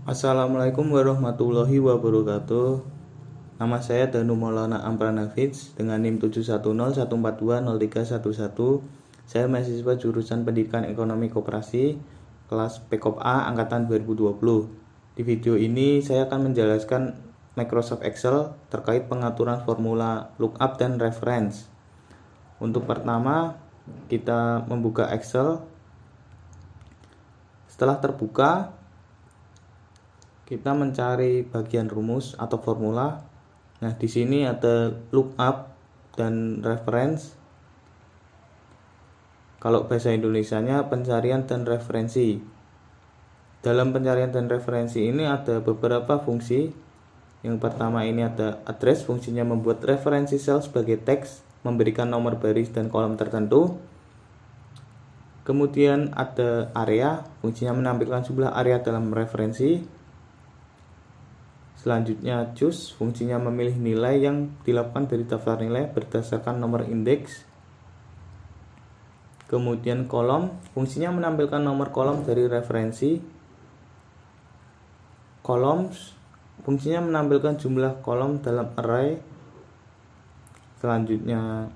Assalamualaikum warahmatullahi wabarakatuh. Nama saya Danu Maulana Ampranafids dengan NIM 710142031. Saya mahasiswa jurusan Pendidikan Ekonomi Koperasi kelas PKOP A angkatan 2020. Di video ini saya akan menjelaskan Microsoft Excel terkait pengaturan formula lookup dan reference. Untuk pertama, kita membuka Excel. Setelah terbuka, kita mencari bagian rumus atau formula. Nah, di sini ada lookup dan reference. Kalau bahasa Indonesianya pencarian dan referensi. Dalam pencarian dan referensi ini ada beberapa fungsi. Yang pertama ini ada address, fungsinya membuat referensi sel sebagai teks, memberikan nomor baris dan kolom tertentu. Kemudian ada area, fungsinya menampilkan jumlah area dalam referensi. Selanjutnya choose, fungsinya memilih nilai yang dilakukan dari daftar nilai berdasarkan nomor indeks. Kemudian kolom, fungsinya menampilkan nomor kolom dari referensi. Columns, fungsinya menampilkan jumlah kolom dalam array. Selanjutnya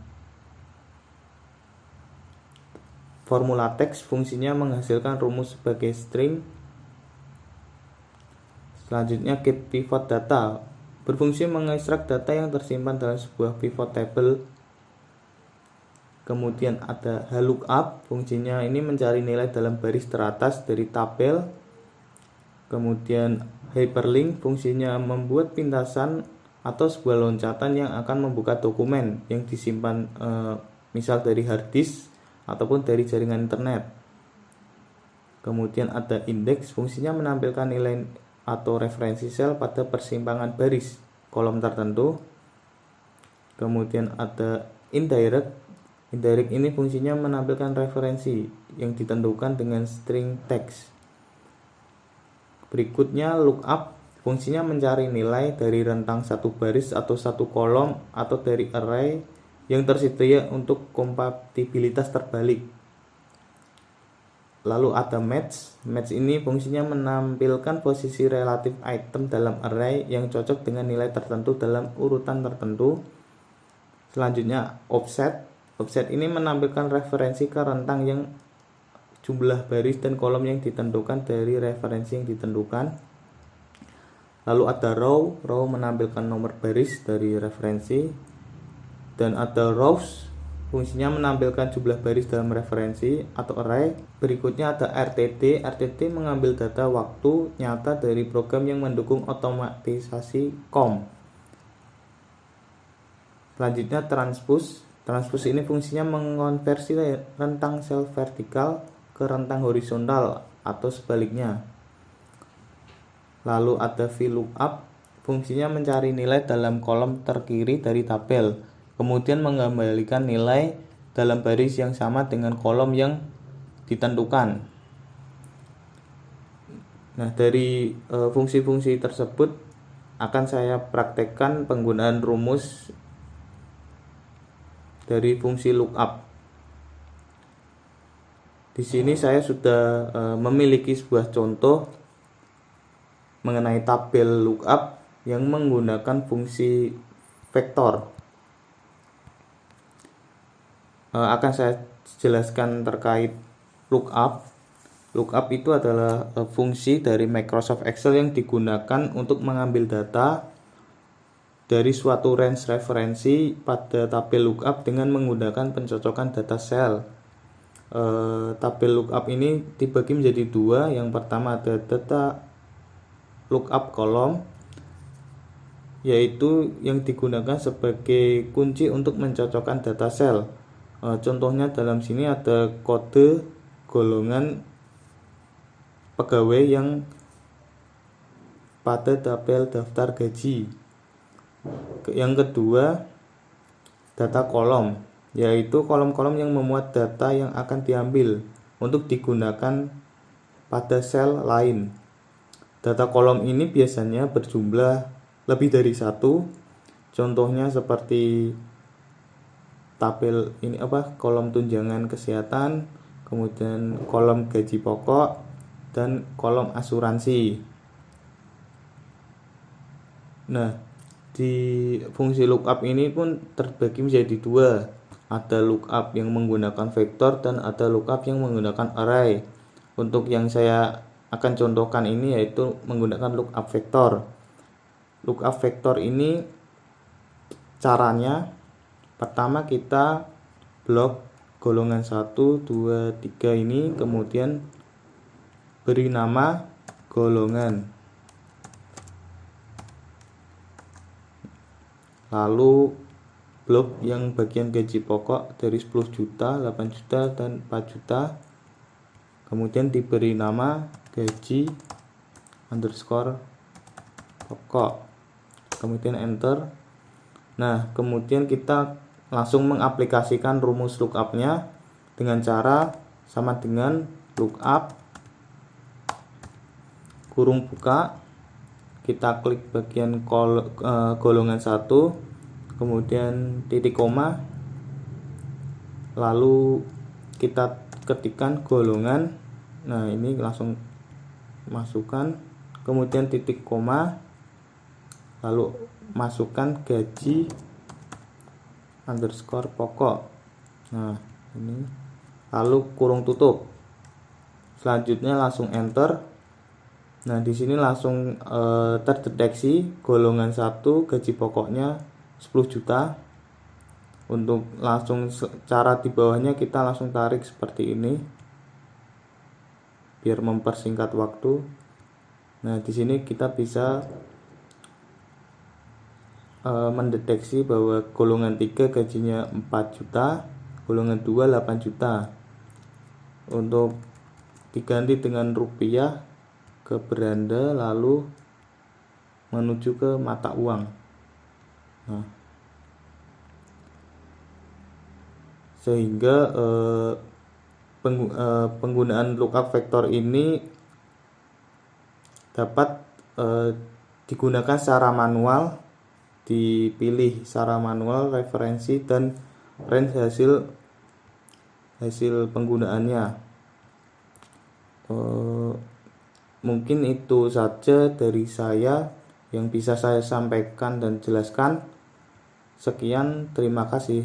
formula teks, fungsinya menghasilkan rumus sebagai string. Selanjutnya get pivot data, berfungsi mengekstrak data yang tersimpan dalam sebuah pivot table. Kemudian ada lookup, fungsinya ini mencari nilai dalam baris teratas dari tabel. Kemudian hyperlink, fungsinya membuat pintasan atau sebuah loncatan yang akan membuka dokumen yang disimpan misal dari hard disk ataupun dari jaringan internet. Kemudian ada index, fungsinya menampilkan nilai atau referensi sel pada persimpangan baris kolom tertentu. Kemudian ada indirect. Indirect ini fungsinya menampilkan referensi yang ditentukan dengan string text. Berikutnya lookup, fungsinya mencari nilai dari rentang satu baris atau satu kolom atau dari array yang tersedia untuk kompatibilitas terbalik. Lalu ada match. Match ini fungsinya menampilkan posisi relatif item dalam array yang cocok dengan nilai tertentu dalam urutan tertentu. Selanjutnya offset. Offset ini menampilkan referensi ke rentang yang jumlah baris dan kolom yang ditentukan dari referensi yang ditentukan. Lalu ada row. Row menampilkan nomor baris dari referensi. Dan ada rows, fungsinya menampilkan jumlah baris dalam referensi atau array. Berikutnya ada RTT. RTT mengambil data waktu nyata dari program yang mendukung otomatisasi COM. Selanjutnya transpose. Transpose ini fungsinya mengonversi rentang sel vertikal ke rentang horizontal atau sebaliknya. Lalu ada VLOOKUP. Fungsinya mencari nilai dalam kolom terkiri dari tabel, kemudian mengembalikan nilai dalam baris yang sama dengan kolom yang ditentukan. Nah, dari fungsi-fungsi tersebut akan saya praktekkan penggunaan rumus dari fungsi lookup. Di sini saya sudah memiliki sebuah contoh mengenai tabel lookup yang menggunakan fungsi vektor. Akan saya jelaskan terkait lookup. Lookup itu adalah fungsi dari Microsoft Excel yang digunakan untuk mengambil data dari suatu range referensi pada tabel lookup dengan menggunakan pencocokan data sel. Tabel lookup ini dibagi menjadi dua. Yang pertama ada data lookup kolom, yaitu yang digunakan sebagai kunci untuk mencocokkan data sel. Contohnya dalam sini ada kode golongan pegawai yang pada tabel daftar gaji. Yang kedua, data kolom, yaitu kolom-kolom yang memuat data yang akan diambil untuk digunakan pada sel lain. Data kolom ini biasanya berjumlah lebih dari satu. Contohnya seperti tabel ini kolom tunjangan kesehatan, kemudian kolom gaji pokok dan kolom asuransi. Nah, di fungsi lookup ini pun terbagi menjadi dua. Ada lookup yang menggunakan vektor dan ada lookup yang menggunakan array. Untuk yang saya akan contohkan ini yaitu menggunakan lookup vektor. Lookup vektor ini caranya pertama kita blok golongan 1, 2, 3 ini, kemudian beri nama golongan. Lalu blok yang bagian gaji pokok dari 10 juta, 8 juta, dan 4 juta. Kemudian diberi nama gaji underscore pokok. Kemudian enter. Nah, kemudian kita langsung mengaplikasikan rumus lookupnya dengan cara sama dengan lookup kurung buka, kita klik bagian golongan 1, kemudian titik koma, lalu kita ketikkan golongan. Nah, ini langsung masukkan, kemudian titik koma, lalu masukkan gaji underscore pokok. Nah, ini lalu kurung tutup. Selanjutnya langsung enter. Nah, di sini langsung terdeteksi golongan 1 gaji pokoknya 10 juta. Untuk langsung cara di bawahnya kita langsung tarik seperti ini biar mempersingkat waktu. Nah, di sini kita bisa mendeteksi bahwa golongan 3 gajinya 4 juta, golongan 2 8 juta. Untuk diganti dengan rupiah ke beranda lalu menuju ke mata uang. Nah, sehingga penggunaan lookup vektor ini dapat digunakan secara manual, dipilih secara manual referensi dan range hasil penggunaannya. Mungkin itu saja dari saya yang bisa saya sampaikan dan jelaskan. Sekian, terima kasih.